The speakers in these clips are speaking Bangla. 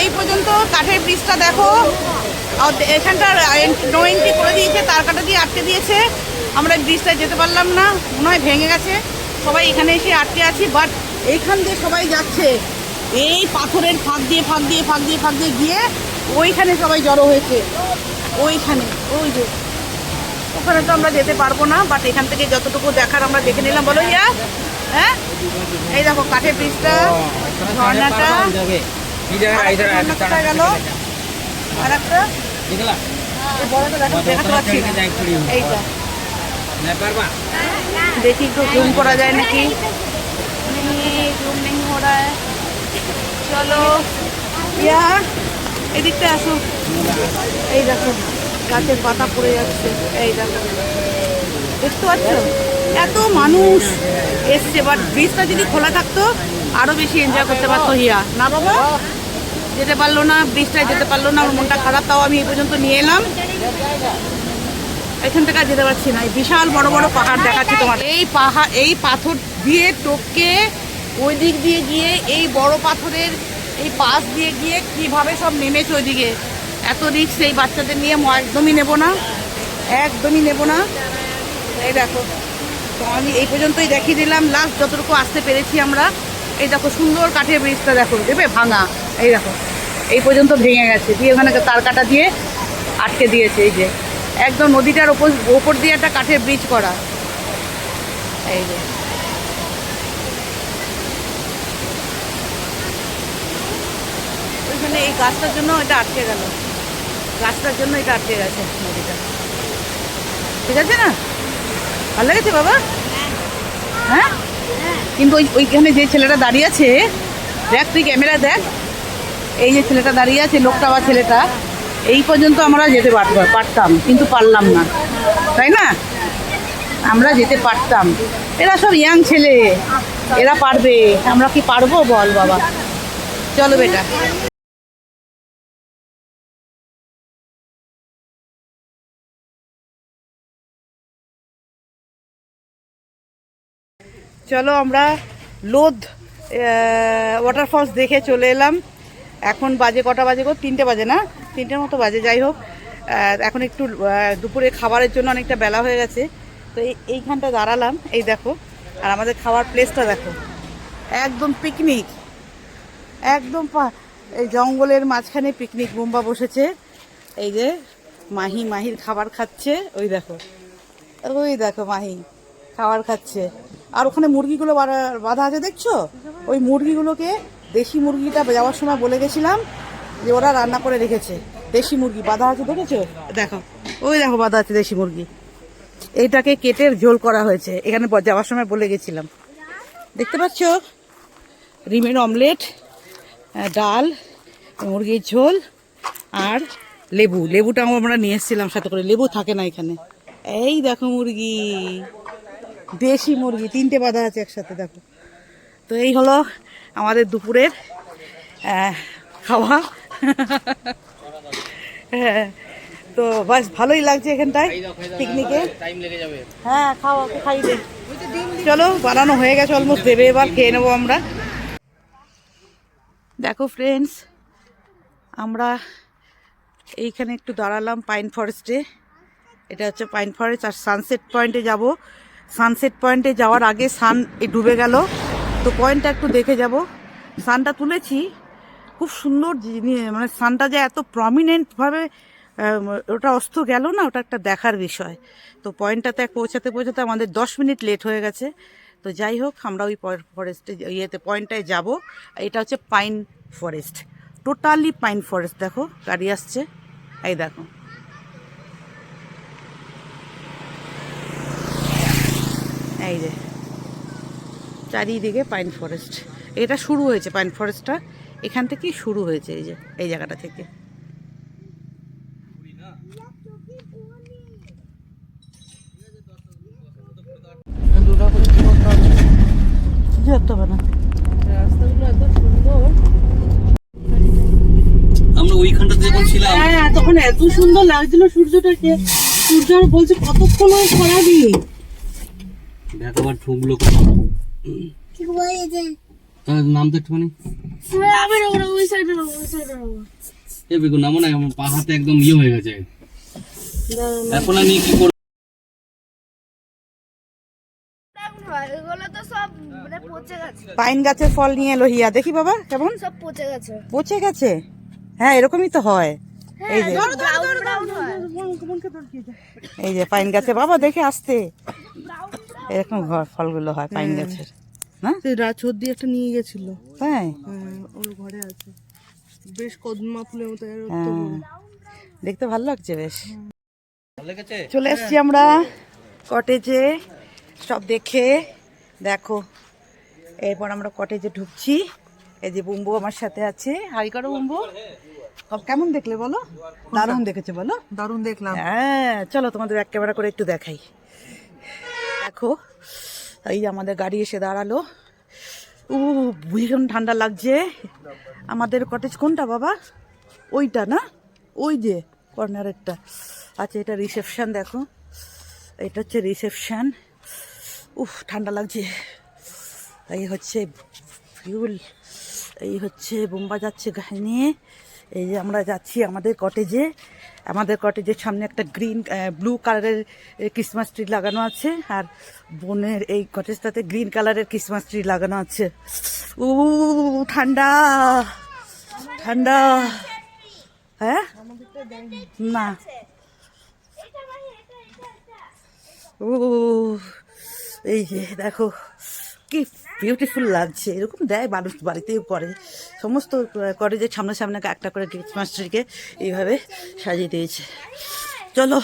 এই পর্যন্ত কাঠের ব্রিজটা দেখো, এখানটার নো এন্ট্রি করে দিয়েছে, তার কাটা দিয়ে আটকে দিয়েছে। আমরা ব্রিজটায় যেতে পারলাম না, মনে হয় ভেঙে গেছে। সবাই এখানে এসে আটকে আছি, বাট এইখান দিয়ে সবাই যাচ্ছে। এই পাথরের ফাঁক দিয়ে গিয়ে ওইখানে সবাই জড়ো হয়েছে। ওইখানে ওই যে ওখানে তো আমরা যেতে পারবো না, বাট এখান থেকে যতটুকু দেখার আমরা দেখে নিলাম। বলো ইয়া, হ্যাঁ এই দেখো কাঠের ব্রিজটা, ঝর্ণাটা গেল, আর একটা দেখাতে পাচ্ছি এইটা। দেখি একটু জুম করা যায় নাকি, জুম নেই हो रहा है। চলো ইয়া এদিকটা আসো। এই দেখো গাছের পাতা পড়ে যাচ্ছে, এই দেখো দেখতে পাচ্ছ এত মানুষ এসছে। বাট ব্রিজটা যদি খোলা থাকতো আরো বেশি এনজয় করতে পারতো হিয়া। না বাবা যেতে পারলো না, ব্রিজটায় যেতে পারলো না, আমার মনটা খারাপ। তাও আমি এই পর্যন্ত নিয়ে এলাম, এখান থেকে আর যেতে পারছি না। এই বিশাল বড় বড় পাহাড় দেখাচ্ছি তোমার। এই পাহাড়, এই পাথর দিয়ে টপকে ওই দিক দিয়ে গিয়ে এই বড় পাথরের এই পাশ দিয়ে গিয়ে কিভাবে সব নেমেছে ওইদিকে। এত রিস্ক এই বাচ্চাদের নিয়ে একদমই নেব না, একদমই নেব না। এই দেখো, তো আমি এই পর্যন্তই দেখিয়ে দিলাম, লাস্ট যতটুকু আসতে পেরেছি আমরা। এই দেখো সুন্দর কাঠের ব্রিজটা দেখো, দেবে ভাঙা। এই দেখো এই পর্যন্ত ভেঙে গেছে, দিয়ে ওখানে তার কাটা দিয়ে আটকে দিয়েছে। এই যে একদম নদীটার ওপর দিয়ে একটা কাঠের ব্রিজ করা। এই যে ওইখানে এই গাছটার জন্য এটা আটকে গেল, গাছটার জন্য এটা আটকে গেছে নদীটা। ঠিক আছে না, ভালো লেগেছে বাবা? হ্যাঁ, কিন্তু ওইখানে যে ছেলেটা দাঁড়িয়ে আছে, দেখ তুই ক্যামেরা দেখ, এই যে ছেলেটা দাঁড়িয়ে আছে, লোকটা বা ছেলেটা, এই পর্যন্ত আমরা যেতে পারতাম, কিন্তু পারলাম না, তাই না? আমরা যেতে পারতাম। এরা সব ইয়াং ছেলে, এরা পারবে, আমরা কি পারবো বল বাবা? চলো বেটা। চলো আমরা লোধ ওয়াটারফলস দেখে চলে এলাম। এখন বাজে কটা বাজে গো? 3টে বাজে না, 3টের মতো বাজে। যাই হোক, এখন একটু দুপুরে খাবারের জন্য অনেকটা বেলা হয়ে গেছে, তো এইখানটা দাঁড়ালাম। এই দেখো, আর আমাদের খাওয়ার প্লেসটা দেখো, একদম পিকনিক, একদম এই জঙ্গলের মাঝখানে পিকনিক বোম্বা বসেছে। এই যে মাহির খাবার খাচ্ছে, ওই দেখো মাহি খাবার খাচ্ছে। আর ওখানে মুরগিগুলো বাঁধা আছে দেখছো? ওই মুরগিগুলোকে, দেশি মুরগিটা যাওয়ার সময় বলে গেছিলাম যে ওরা রান্না করে রেখেছে। দেশি মুরগি বাঁধা আছে, দেখেছো? দেখো ওই দেখো বাঁধা আছে দেশি মুরগি। এইটাকে কেটে ঝোল করা হয়েছে, এখানে যাওয়ার সময় বলে গেছিলাম। দেখতে পাচ্ছ, ডিমের অমলেট, ডাল, মুরগির ঝোল আর লেবুটাও আমরা নিয়ে এসেছিলাম সাথে করে। লেবু থাকে না এখানে। এই দেখো মুরগি, দেশি মুরগি 3টে বাঁধা আছে একসাথে, দেখো। তো এই হলো আমাদের দুপুরের খাওয়া। হ্যাঁ, তো বাস ভালোই লাগছে এখানটায় পিকনিকে। হ্যাঁ, খাওয়া খাই দে। চলো, বানানো হয়ে গেছে অলমোস্ট, দেবে এবার খেয়ে নেবো আমরা। দেখো ফ্রেন্ডস, আমরা এইখানে একটু দাঁড়ালাম পাইন ফরেস্টে। এটা হচ্ছে পাইন ফরেস্ট, আর সানসেট পয়েন্টে যাব। সানসেট পয়েন্টে যাওয়ার আগে সান ডুবে গেল, তো পয়েন্টটা একটু দেখে যাব। সানটা তুলেছি, খুব সুন্দর, মানে সানটা যে এত প্রমিনেন্টভাবে ওটা অস্ত গেল না, ওটা একটা দেখার বিষয়। তো পয়েন্টটাতে পৌঁছাতে আমাদের 10 মিনিট লেট হয়ে গেছে। তো যাই হোক, আমরা ওই ফরেস্টে পয়েন্টটায় যাব। এটা হচ্ছে pine forest, totally pine forest. দেখো গাড়ি আসছে, এই দেখো। এই যে চারিদিকে পাইন ফরেস্ট, এটা শুরু হয়েছে পাইন ফরেস্টটা, এখান থেকেই শুরু হয়েছে, এই যে এই জায়গাটা থেকে। আমরা ওইখানটাতে যখন ছিলাম, হ্যাঁ, তখন এত সুন্দর লাগছিল সূর্যটাকে। সূর্য বলছে কতক্ষণ ছড়াবি, দেখ আবার ঢুকলো। নাম তো একটুখানি ওই সাইডে এ বেগুন নামো না, আমার পা হাতে একদম হয়ে গেছে। এখন আমি কি করব? এগুলো তো সব মানে পচে গেছে, পাইন গাছের ফল নিয়ে এলো হিয়া, দেখি বাবা কেমন সব পচে গেছে। পচে গেছে। হ্যাঁ এরকমই তো হয়। এই যে ব্রাউন ব্রাউন হয়। এই যে পাইন গাছে বাবা দেখে আসতে এরকম ফলগুলো হয় পাইন গাছের না। রাজহর দিয়ে একটা নিয়ে গেছিল, তাই ওর ঘরে আছে, বেশ কদমা ফুলের মতো এর হ্যাঁ, দেখতে ভালো লাগছে বেশ। ভালো লেগেছে? চলে এসছি আমরা কটেজে, সব দেখে দেখো। এরপর আমরা কটেজে ঢুকছি। এই যে বুম্বু আমার সাথে আছে। হাই করো বুম্বু। কেমন দেখলে বলো? দারুণ দেখেছে বলো। দারুণ দেখলাম। হ্যাঁ চলো তোমাদের এক ক্যামেরা করে একটু দেখাই। দেখো এই যে আমাদের গাড়ি এসে দাঁড়ালো। ভীষণ ঠান্ডা লাগছে। আমাদের কটেজ কোনটা বাবা? ওইটা না, ওই যে কর্নারেরটা। আচ্ছা এটা রিসেপশন, দেখো এটা হচ্ছে রিসেপশন। ঠান্ডা লাগছে। এই হচ্ছে ফিউল, এই হচ্ছে বোম্বা যাচ্ছে গাড়ি নিয়ে। এই যে আমরা যাচ্ছি আমাদের কটেজে। আমাদের কটেজের সামনে একটা গ্রিন ব্লু কালারের ক্রিসমাস ট্রি লাগানো আছে, আর বোনের এই কটেজটাতে গ্রিন কালারের ক্রিসমাস ট্রি লাগানো আছে। ঠান্ডা ঠান্ডা। হ্যাঁ না, এই যে দেখো কি বিউটিফুল লাগছে। এরকম দেয় মানুষ বাড়িতেও করে, সমস্ত কটেজের সামনে সামনে একটা করে ক্রিসমাস ট্রিকে এইভাবে সাজিয়ে দিয়েছে। চলো।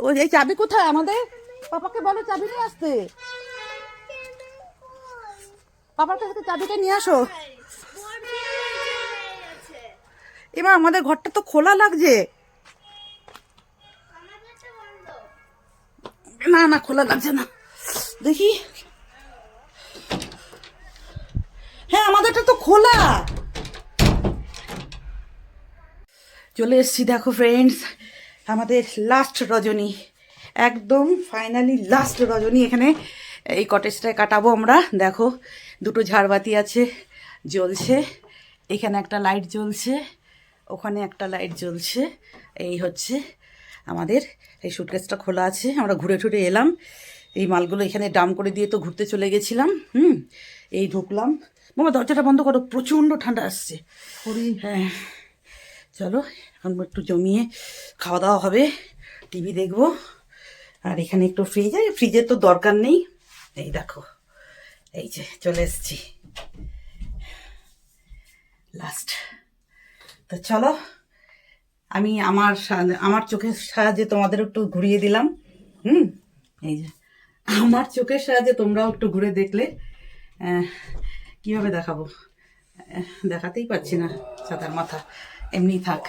ওই এই চাবি কোথায় আমাদের? পাপাকে বলো চাবি নিয়ে আসতে। পাপার কাছে চাবিটা নিয়ে আসো। এবার আমাদের ঘরটা তো খোলা লাগছে। না না খোলা লাগছে না, দেখি। হ্যাঁ আমাদেরটা তো খোলা। চলে এসছি দেখো ফ্রেন্ডস, আমাদের লাস্ট রজনী, একদম ফাইনালি লাস্ট রজনী। এখানে এই কটেজটায় কাটাবো আমরা। দেখো দুটো ঝাড়বাতি আছে, জ্বলছে। এখানে একটা লাইট জ্বলছে, ওখানে একটা লাইট জ্বলছে। এই হচ্ছে আমাদের এই সুটকেসটা খোলা আছে। আমরা ঘুরে ঘুরে এলাম। এই মালগুলো এখানে ডাম করে দিয়ে তো ঘুরতে চলে গেছিলাম। এই ঢুকলাম। মামা দরজাটা বন্ধ করো, প্রচণ্ড ঠান্ডা আসছে। হ্যাঁ চলো এখন একটু জমিয়ে খাওয়া দাওয়া হবে, টিভি দেখবো। আর এখানে একটু ফ্রিজ আছে, ফ্রিজের তো দরকার নেই। এই দেখো এই যে চলে এসছি লাস্ট। তো চলো আমি আমার চোখের সাহায্যে তোমাদের একটু ঘুরিয়ে দিলাম। এই যে আমার চোখের সাহায্যে তোমরাও একটু ঘুরে দেখলে। কিভাবে দেখাবো, দেখাতেই পাচ্ছি না, সাদার মাথা এমনি থাক।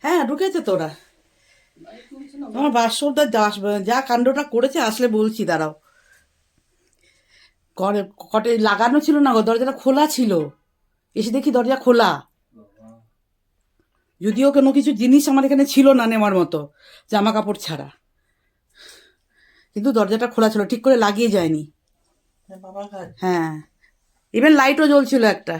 হ্যাঁ ঢুকেছে তোরা। তোমার বাসরটা যা কাণ্ডটা করেছে, আসলে বলছি দাঁড়াও। কটে লাগানো ছিল না গো, দরজাটা খোলা ছিল। এসে দেখি দরজা খোলা, যদিও কোনো কিছু জিনিস আমার এখানে ছিল না নেওয়ার মতো, জামা কাপড় ছাড়া, কিন্তু দরজাটা খোলা ছিল, ঠিক করে লাগিয়ে যায়নি। হ্যাঁ ইভেন লাইটও জ্বলছিল একটা।